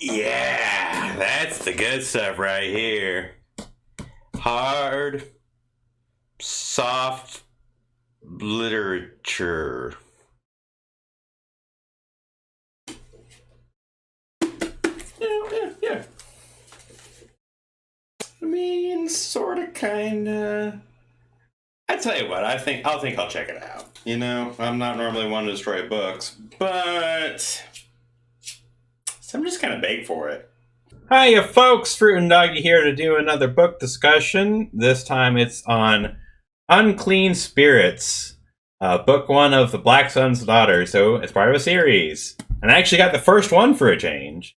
Yeah, that's the good stuff right here. Hard, soft literature. Yeah. I mean, sort of, kind of. I tell you what, I'll check it out. You know, I'm not normally one to destroy books, but I'm just kind of big for it. Hiya, folks! Fruit and Doggy here to do another book discussion. This time it's on Unclean Spirits, book one of the Black Sun's Daughter. So it's part of a series, and I actually got the first one for a change.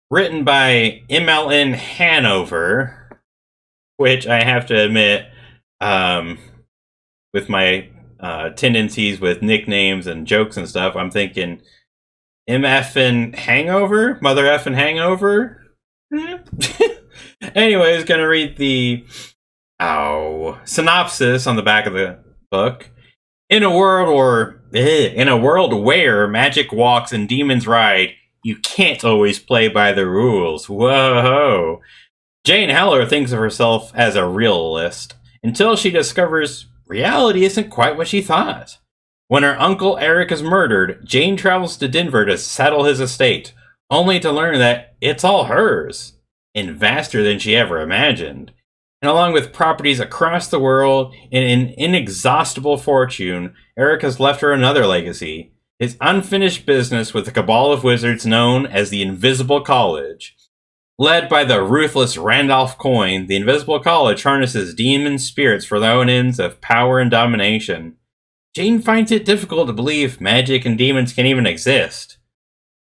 Written by m.l.n. Hanover, which I have to admit, with my tendencies with nicknames and jokes and stuff, I'm thinking m.f.n. Hangover? Mother effing Hangover? Anyways, gonna read the synopsis on the back of the book. In a world where magic walks and demons ride, you can't always play by the rules. Whoa. Jane Heller thinks of herself as a realist until she discovers reality isn't quite what she thought. When her uncle Eric is murdered, Jane travels to Denver to settle his estate, only to learn that it's all hers, and vaster than she ever imagined. And along with properties across the world and an inexhaustible fortune, Eric has left her another legacy: his unfinished business with a cabal of wizards known as the Invisible College. Led by the ruthless Randolph Coin, the Invisible College harnesses demon spirits for their own ends of power and domination. Jane finds it difficult to believe magic and demons can even exist.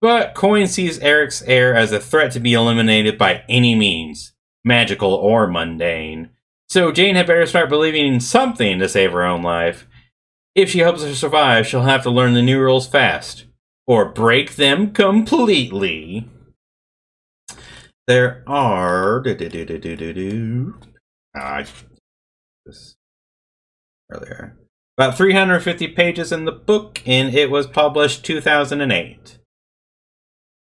But Coin sees Eric's heir as a threat to be eliminated by any means, magical or mundane. So Jane had better start believing in something to save her own life. If she hopes to survive, she'll have to learn the new rules fast, or break them completely. There are about 350 pages in the book, and it was published 2008.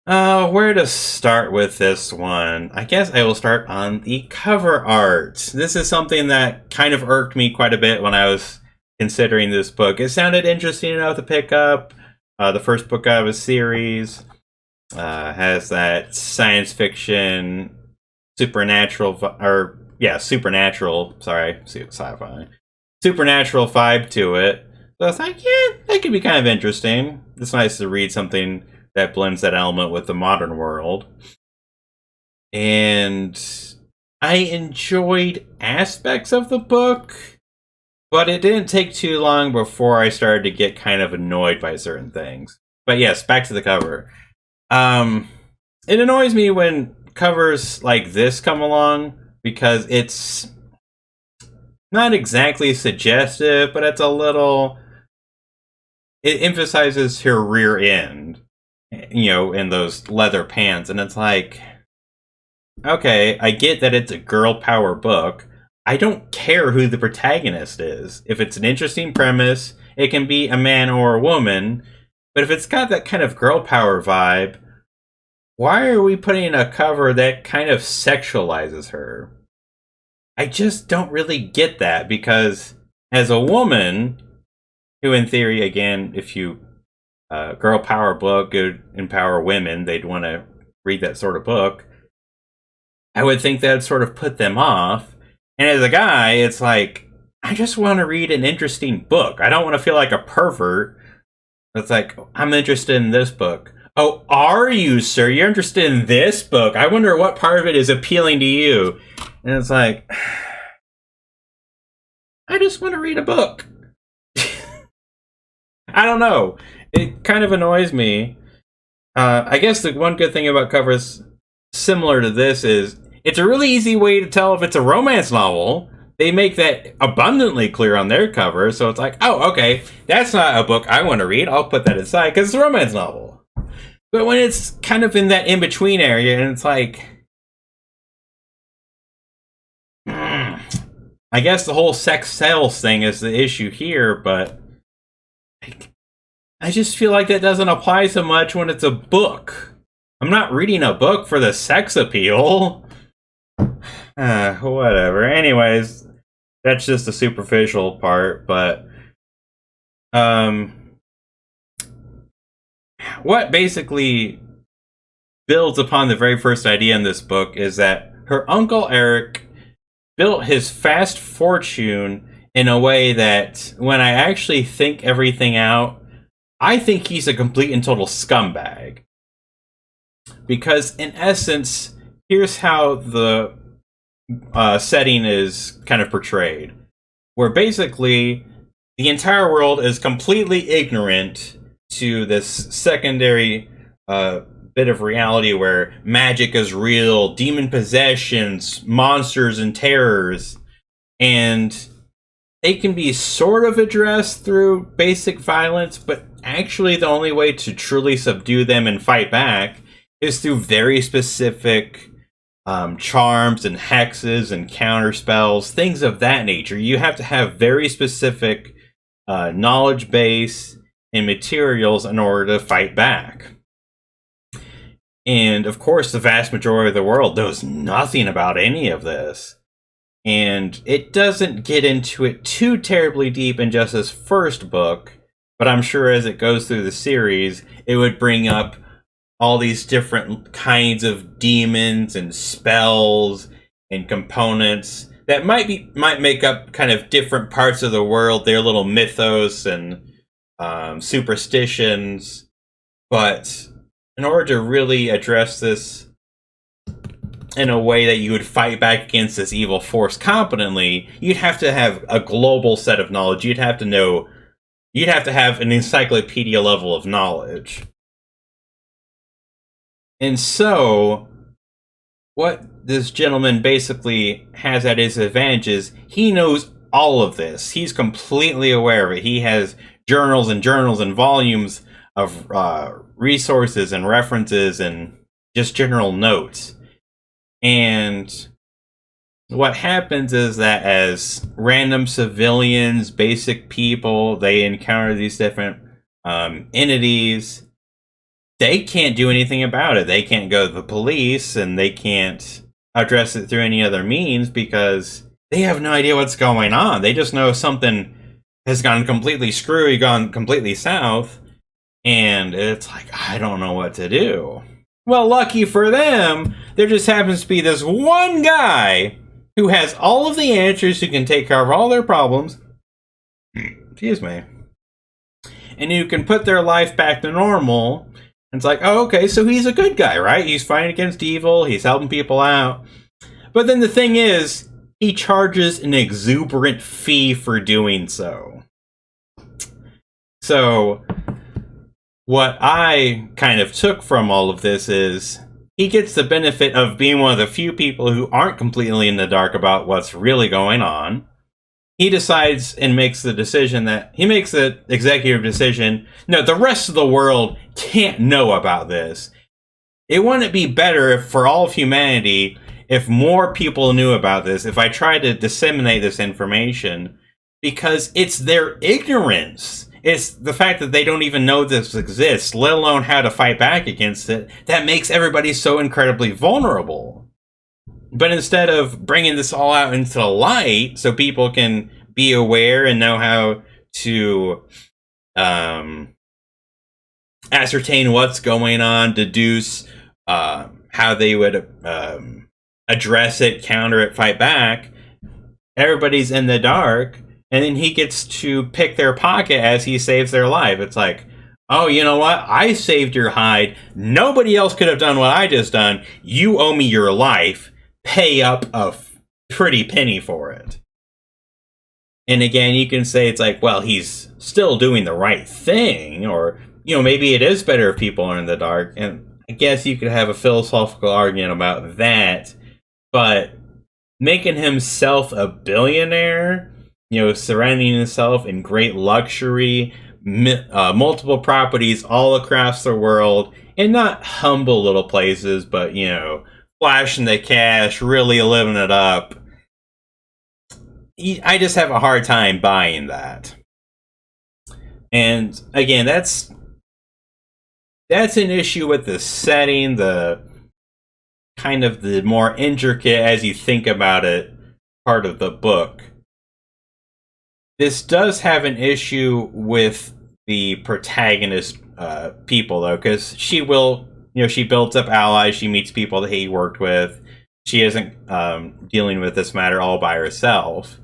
Where to start with this one? I guess I will start on the cover art. This is something that kind of irked me quite a bit when I was considering this book. It sounded interesting enough to pick up. The first book out of a series. Has that science fiction, supernatural sci-fi. Supernatural vibe to it. So I was like, yeah, that could be kind of interesting. It's nice to read something that blends that element with the modern world. And I enjoyed aspects of the book, but it didn't take too long before I started to get kind of annoyed by certain things. But yes, back to the cover. It annoys me when covers like this come along because it's not exactly suggestive, but it's a little... It emphasizes her rear end, you know, in those leather pants, and it's like, okay, I get that it's a girl power book. I don't care who the protagonist is. If it's an interesting premise, it can be a man or a woman, but if it's got that kind of girl power vibe, why are we putting a cover that kind of sexualizes her? I just don't really get that, because as a woman, who in theory, again, if you girl power book could empower women, they'd want to read that sort of book, I would think that would sort of put them off. And as a guy, it's like, I just want to read an interesting book. I don't want to feel like a pervert. It's like, I'm interested in this book. Oh, are you, sir? You're interested in this book? I wonder what part of it is appealing to you. And it's like, I just want to read a book. I don't know. It kind of annoys me. I guess the one good thing about covers similar to this is it's a really easy way to tell if it's a romance novel. They make that abundantly clear on their cover, so it's like, oh, okay, that's not a book I want to read. I'll put that aside because it's a romance novel. But when it's kind of in that in-between area, and it's like, I guess the whole sex sales thing is the issue here, but I just feel like that doesn't apply so much when it's a book. I'm not reading a book for the sex appeal. Whatever. Anyways, that's just the superficial part, but what basically builds upon the very first idea in this book is that her uncle Eric built his fast fortune in a way that, when I actually think everything out, I think he's a complete and total scumbag. Because, in essence, here's how the setting is kind of portrayed. Where basically, the entire world is completely ignorant to this secondary bit of reality where magic is real, demon possessions, monsters, and terrors. And they can be sort of addressed through basic violence, but actually the only way to truly subdue them and fight back is through very specific charms and hexes and counter spells, things of that nature. You have to have very specific knowledge base and materials in order to fight back. And of course, the vast majority of the world knows nothing about any of this. And it doesn't get into it too terribly deep in just this first book, but I'm sure as it goes through the series, it would bring up all these different kinds of demons and spells and components that might make up kind of different parts of the world, their little mythos and superstitions. But in order to really address this in a way that you would fight back against this evil force competently, you'd have to have a global set of knowledge. You'd have to have an encyclopedia level of knowledge. And so, what this gentleman basically has at his advantage is he knows all of this. He's completely aware of it. He has journals and volumes of resources and references and just general notes. And what happens is that as random civilians, basic people, they encounter these different entities, they can't do anything about it. They can't go to the police, and they can't address it through any other means because they have no idea what's going on. They just know something has gone completely screwy, gone completely south, and it's like, I don't know what to do. Well, lucky for them, there just happens to be this one guy who has all of the answers, who can take care of all their problems. Excuse me. And who can put their life back to normal. And it's like, oh, okay, so he's a good guy, right? He's fighting against evil, he's helping people out. But then the thing is, he charges an exuberant fee for doing so. So, what I kind of took from all of this is, he gets the benefit of being one of the few people who aren't completely in the dark about what's really going on. He decides and makes the executive decision, no, the rest of the world can't know about this. It wouldn't be better for all of humanity if more people knew about this, if I tried to disseminate this information, because it's their ignorance. It's the fact that they don't even know this exists, let alone how to fight back against it, that makes everybody so incredibly vulnerable. But instead of bringing this all out into the light so people can be aware and know how to ascertain what's going on, deduce how they would address it, counter it, fight back, everybody's in the dark, and then he gets to pick their pocket as he saves their life. It's like, oh, you know what? I saved your hide. Nobody else could have done what I just done. You owe me your life. Pay up a pretty penny for it. And again, you can say it's like, well, he's still doing the right thing, or, you know, maybe it is better if people are in the dark. And I guess you could have a philosophical argument about that, but making himself a billionaire, you know, surrounding himself in great luxury, multiple properties all across the world, and not humble little places, but, you know, flashing the cash, really living it up. I just have a hard time buying that. And again, that's that's an issue with the setting, the kind of the more intricate, as you think about it, part of the book. This does have an issue with the protagonist people, though, because she will, she builds up allies, she meets people that he worked with. She isn't dealing with this matter all by herself.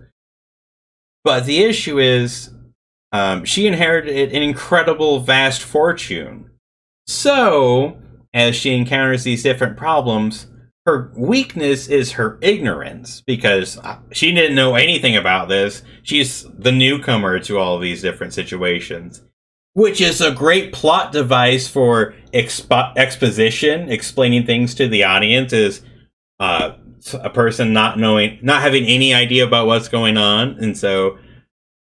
But the issue is, she inherited an incredible, vast fortune. So, as she encounters these different problems, her weakness is her ignorance, because she didn't know anything about this. She's the newcomer to all of these different situations, which is a great plot device for exposition, explaining things to the audience. Is a person not having any idea about what's going on, and so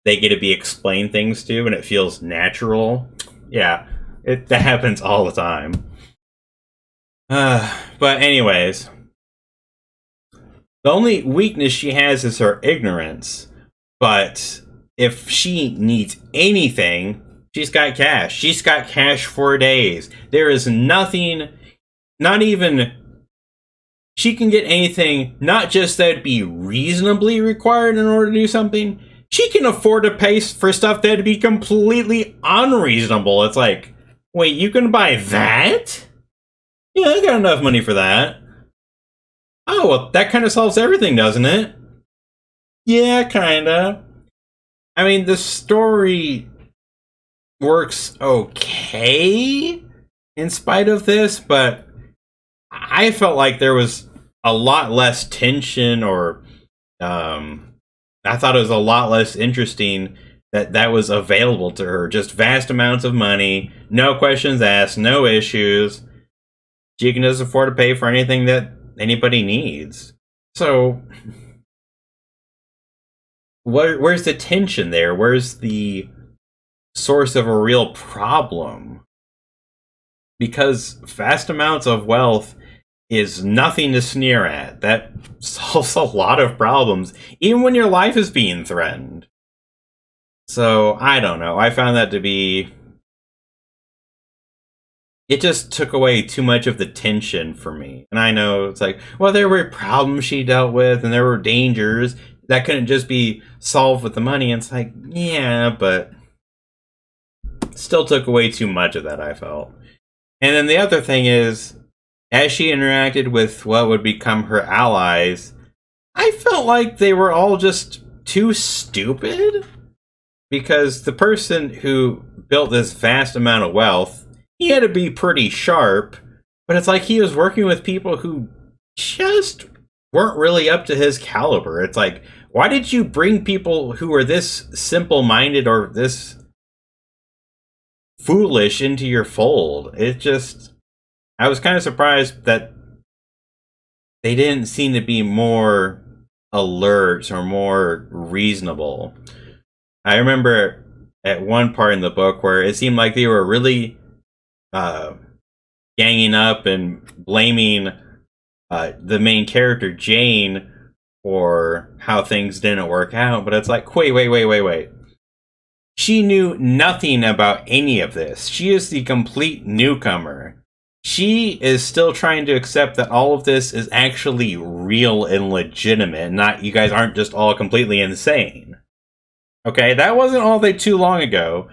they get to be explained things to, and it feels natural. Yeah, that happens all the time. But anyways, the only weakness she has is her ignorance. But if she needs anything, she's got cash. She's got cash for days. There is nothing, not even, she can get anything, not just that'd be reasonably required in order to do something. She can afford to pay for stuff that'd be completely unreasonable. It's like, wait, you can buy that? Yeah, I got enough money for that. Oh, well, that kind of solves everything, doesn't it? Yeah, kinda. I mean, the story works okay in spite of this, but I felt like there was a lot less tension, or I thought it was a lot less interesting that was available to her. Just vast amounts of money, no questions asked, no issues. She can just afford to pay for anything that anybody needs. So, where's the tension there? Where's the source of a real problem? Because vast amounts of wealth is nothing to sneer at. That solves a lot of problems, even when your life is being threatened. So, I don't know. I found that to be... it just took away too much of the tension for me. And I know it's like, well, there were problems she dealt with, and there were dangers that couldn't just be solved with the money. And it's like, yeah, but still took away too much of that, I felt. And then the other thing is, as she interacted with what would become her allies, I felt like they were all just too stupid. Because the person who built this vast amount of wealth, he had to be pretty sharp, but it's like he was working with people who just weren't really up to his caliber. It's like, why did you bring people who are this simple-minded or this foolish into your fold? It just... I was kind of surprised that they didn't seem to be more alert or more reasonable. I remember at one part in the book where it seemed like they were really ganging up and blaming the main character, Jane, for how things didn't work out. But it's like, wait. She knew nothing about any of this. She is the complete newcomer. She is still trying to accept that all of this is actually real and legitimate, not you guys aren't just all completely insane. Okay, that wasn't all that too long ago.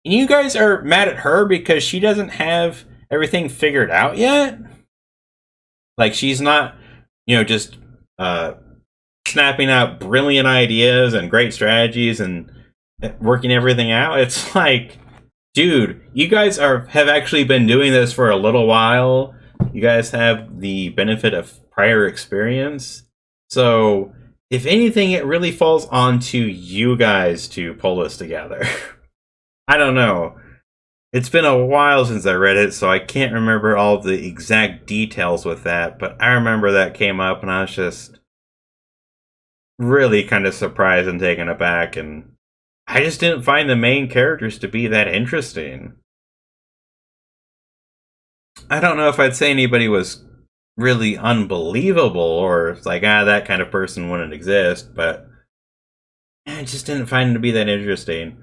And you guys are mad at her because she doesn't have everything figured out yet? Like, she's not, just snapping out brilliant ideas and great strategies and working everything out. It's like, dude, you guys have actually been doing this for a little while. You guys have the benefit of prior experience. So, if anything, it really falls onto you guys to pull this together. I don't know. It's been a while since I read it, so I can't remember all the exact details with that, but I remember that came up, and I was just really kind of surprised and taken aback, and I just didn't find the main characters to be that interesting. I don't know if I'd say anybody was really unbelievable, or it's like, that kind of person wouldn't exist, but I just didn't find it to be that interesting.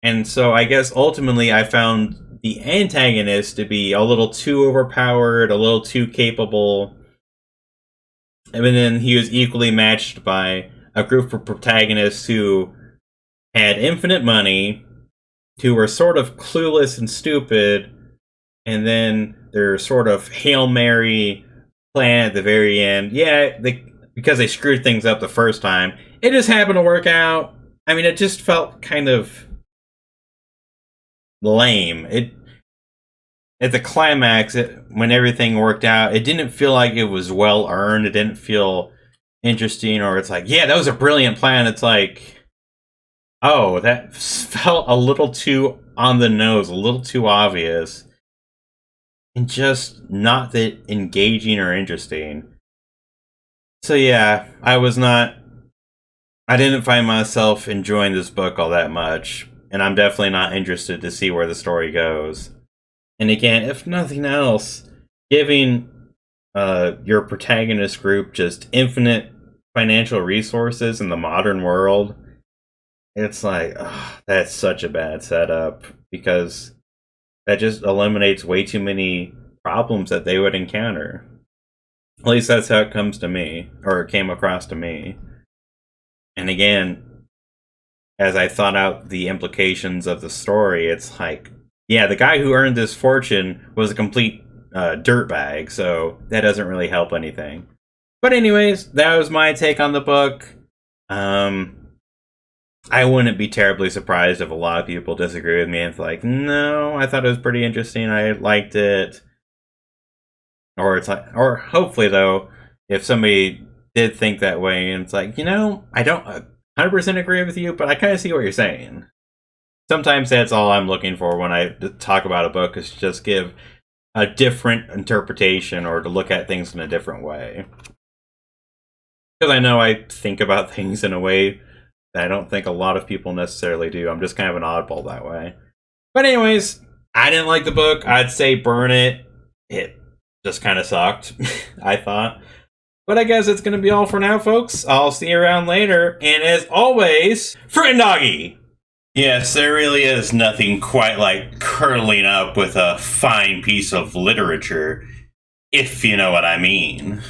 And so I guess ultimately I found the antagonist to be a little too overpowered, a little too capable. And then he was equally matched by a group of protagonists who had infinite money, who were sort of clueless and stupid, and then their sort of Hail Mary plan at the very end. Yeah, because they screwed things up the first time, it just happened to work out. I mean, it just felt kind of lame. At the climax, when everything worked out, it didn't feel like it was well earned. It didn't feel interesting, or it's like, yeah, that was a brilliant plan. It's like, oh, that felt a little too on the nose, a little too obvious, and just not that engaging or interesting. So yeah, I didn't find myself enjoying this book all that much, and I'm definitely not interested to see where the story goes. And again, if nothing else, giving your protagonist group just infinite financial resources in the modern world, it's like, oh, that's such a bad setup, because that just eliminates way too many problems that they would encounter. At least that's how it comes to me, or it came across to me. And again, as I thought out the implications of the story, it's like, yeah, the guy who earned this fortune was a complete dirtbag, so that doesn't really help anything. But anyways, that was my take on the book. I wouldn't be terribly surprised if a lot of people disagree with me and it's like, no, I thought it was pretty interesting, I liked it. Or it's like, or hopefully though, if somebody did think that way and it's like, I don't 100% agree with you, but I kind of see what you're saying. Sometimes that's all I'm looking for when I talk about a book, is just give a different interpretation or to look at things in a different way. Because I know I think about things in a way that I don't think a lot of people necessarily do. I'm just kind of an oddball that way. But anyways, I didn't like the book. I'd say burn it. It just kind of sucked, I thought. But I guess it's going to be all for now, folks. I'll see you around later. And as always, Friend Doggy! Yes, there really is nothing quite like curling up with a fine piece of literature, if you know what I mean.